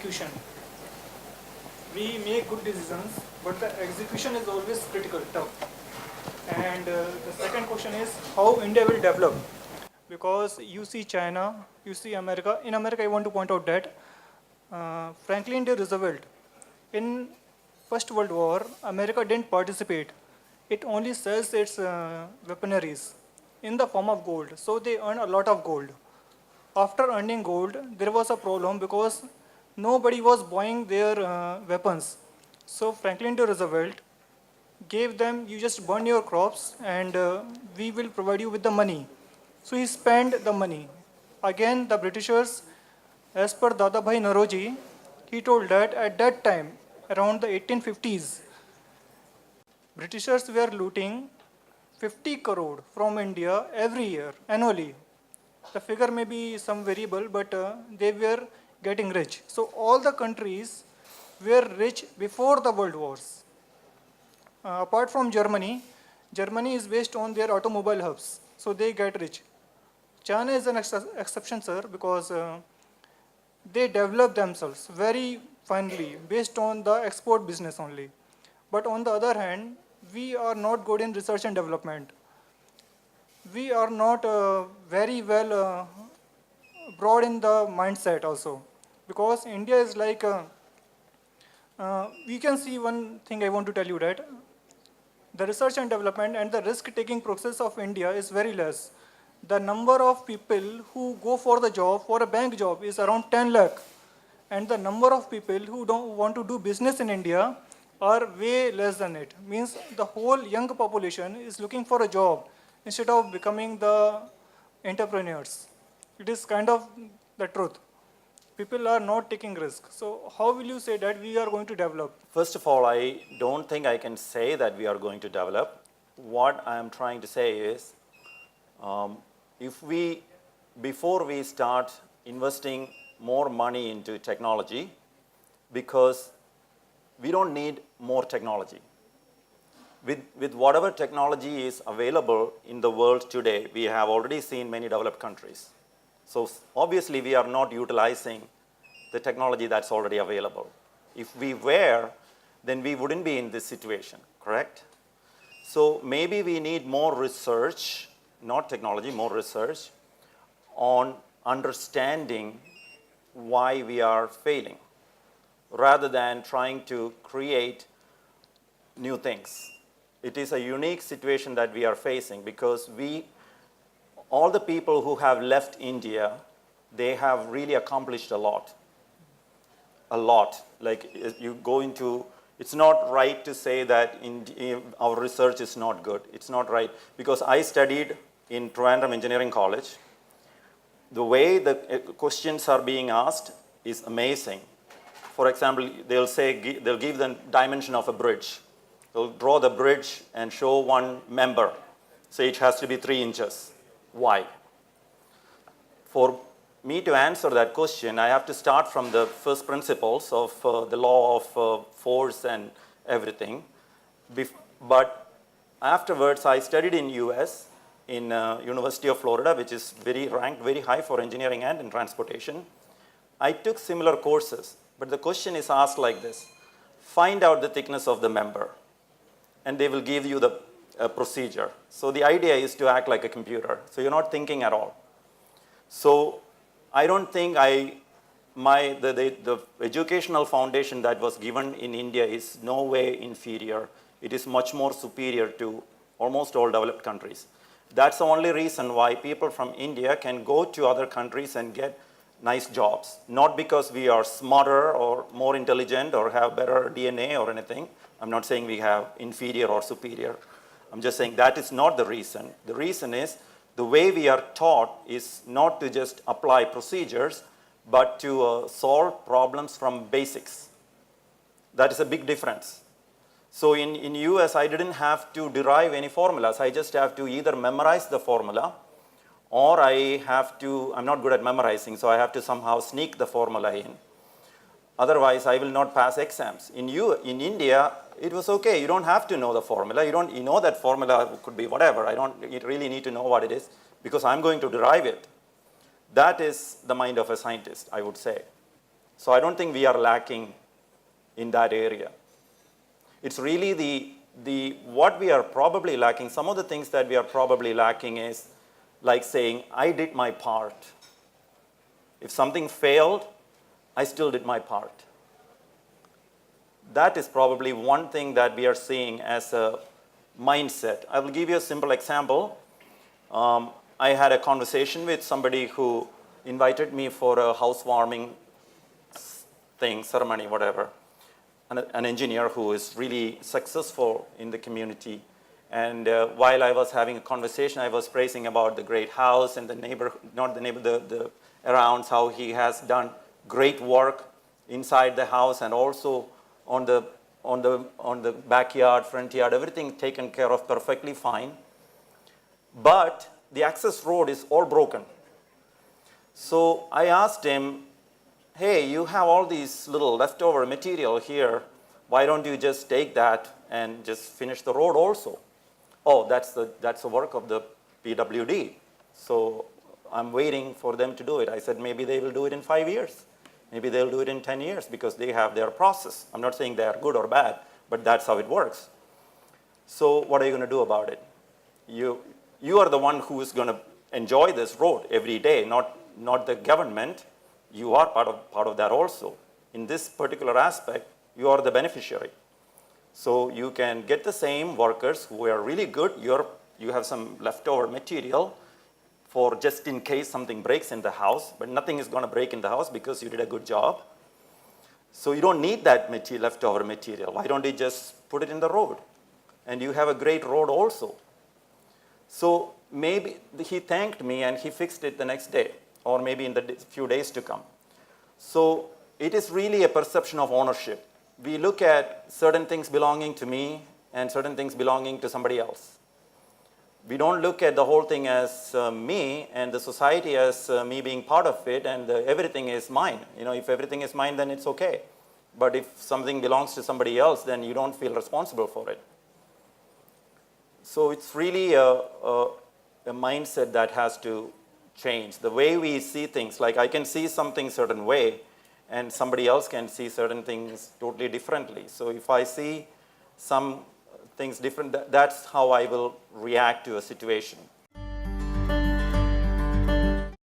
execution. We make good decisions, but the execution is always critical, tough. And the second question is how India will develop. Because you see China, you see America. In America, I want to point out that Franklin D. Roosevelt, in First World War, America didn't participate. It only sells its weaponaries in the form of gold. So they earn a lot of gold. After earning gold, there was a problem because nobody was buying their weapons. So Franklin D. Roosevelt gave them, you just burn your crops and we will provide you with the money. So he spent the money. Again, the Britishers, as per Dadabhai Naroji, he told that at that time, around the 1850s, Britishers were looting 50 crore from India every year, annually. The figure may be some variable, but they were getting rich. So all the countries were rich before the world wars. Apart from Germany, Germany is based on their automobile hubs, so they get rich. China is an exception, sir, because they develop themselves very finely based on the export business only. But on the other hand, we are not good in research and development. We are not very well broad in the mindset also, because India is like, we can see one thing I want to tell you that the research and development and the risk-taking process of India is very less. The number of people who go for the job, for a bank job, is around 10 lakh. And the number of people who don't want to do business in India are way less than it. Means the whole young population is looking for a job instead of becoming the entrepreneurs. It is kind of the truth. People are not taking risk. So how will you say that we are going to develop? First of all, I don't think I can say that we are going to develop. What I am trying to say is, before we start investing more money into technology, because we don't need more technology. With whatever technology is available in the world today, we have already seen many developed countries. So obviously we are not utilizing the technology that's already available. If we were, then we wouldn't be in this situation, correct? So maybe we need more research, not technology, more research on understanding why we are failing, rather than trying to create new things. It is a unique situation that we are facing because all the people who have left India, they have really accomplished a lot. A lot. Like you go into, it's not right to say that our research is not good. It's not right. Because I studied in Trivandrum Engineering College. The way the questions are being asked is amazing. For example, they'll give the dimension of a bridge. They'll draw the bridge and show one member. Say it has to be 3 inches. Why? For me to answer that question, I have to start from the first principles of the law of force and everything. But afterwards, I studied in US, in University of Florida, which is ranked very high for engineering and in transportation. I took similar courses, but the question is asked like this. Find out the thickness of the member, and they will give you the procedure. So the idea is to act like a computer. So you're not thinking at all. So I don't think the educational foundation that was given in India is no way inferior. It is much more superior to almost all developed countries. That's the only reason why people from India can go to other countries and get nice jobs. Not because we are smarter or more intelligent or have better DNA or anything. I'm not saying we have inferior or superior. I'm just saying that is not the reason. The reason is the way we are taught is not to just apply procedures, but to solve problems from basics. That is a big difference. So in US, I didn't have to derive any formulas. I just have to either memorize the formula, or I'm not good at memorizing, so I have to somehow sneak the formula in. Otherwise, I will not pass exams. In India, it was okay. You don't have to know the formula. You know that formula could be whatever. I don't really need to know what it is because I'm going to derive it. That is the mind of a scientist, I would say. So I don't think we are lacking in that area. It's really what we are probably lacking, some of the things that we are probably lacking is like saying, I did my part. If something failed, I still did my part. That is probably one thing that we are seeing as a mindset. I will give you a simple example. I had a conversation with somebody who invited me for a housewarming ceremony, whatever. An engineer who is really successful in the community. And while I was having a conversation, I was praising about the great house and the neighbor, not the neighbor, the arounds, how he has done great work inside the house and also on the backyard, front yard, everything taken care of perfectly fine. But the access road is all broken. So I asked him, hey, you have all these little leftover material here. Why don't you just take that and just finish the road also? Oh, that's the work of the PWD. So I'm waiting for them to do it. I said, maybe they will do it in 5 years. Maybe they'll do it in 10 years because they have their process. I'm not saying they are good or bad, but that's how it works. So what are you going to do about it? You are the one who is going to enjoy this road every day, not the government. You are part of that also. In this particular aspect, you are the beneficiary. So you can get the same workers who are really good. You have some leftover material for just in case something breaks in the house, but nothing is going to break in the house because you did a good job. So you don't need that leftover material. Why don't you just put it in the road? And you have a great road also. So maybe he thanked me and he fixed it the next day, or maybe in the few days to come. So it is really a perception of ownership. We look at certain things belonging to me and certain things belonging to somebody else. We don't look at the whole thing as me and the society as me being part of it and everything is mine. If everything is mine, then it's okay. But if something belongs to somebody else, then you don't feel responsible for it. So it's really a mindset that has to change. The way we see things, like I can see something certain way and somebody else can see certain things totally differently. So if I see some things different, that's how I will react to a situation.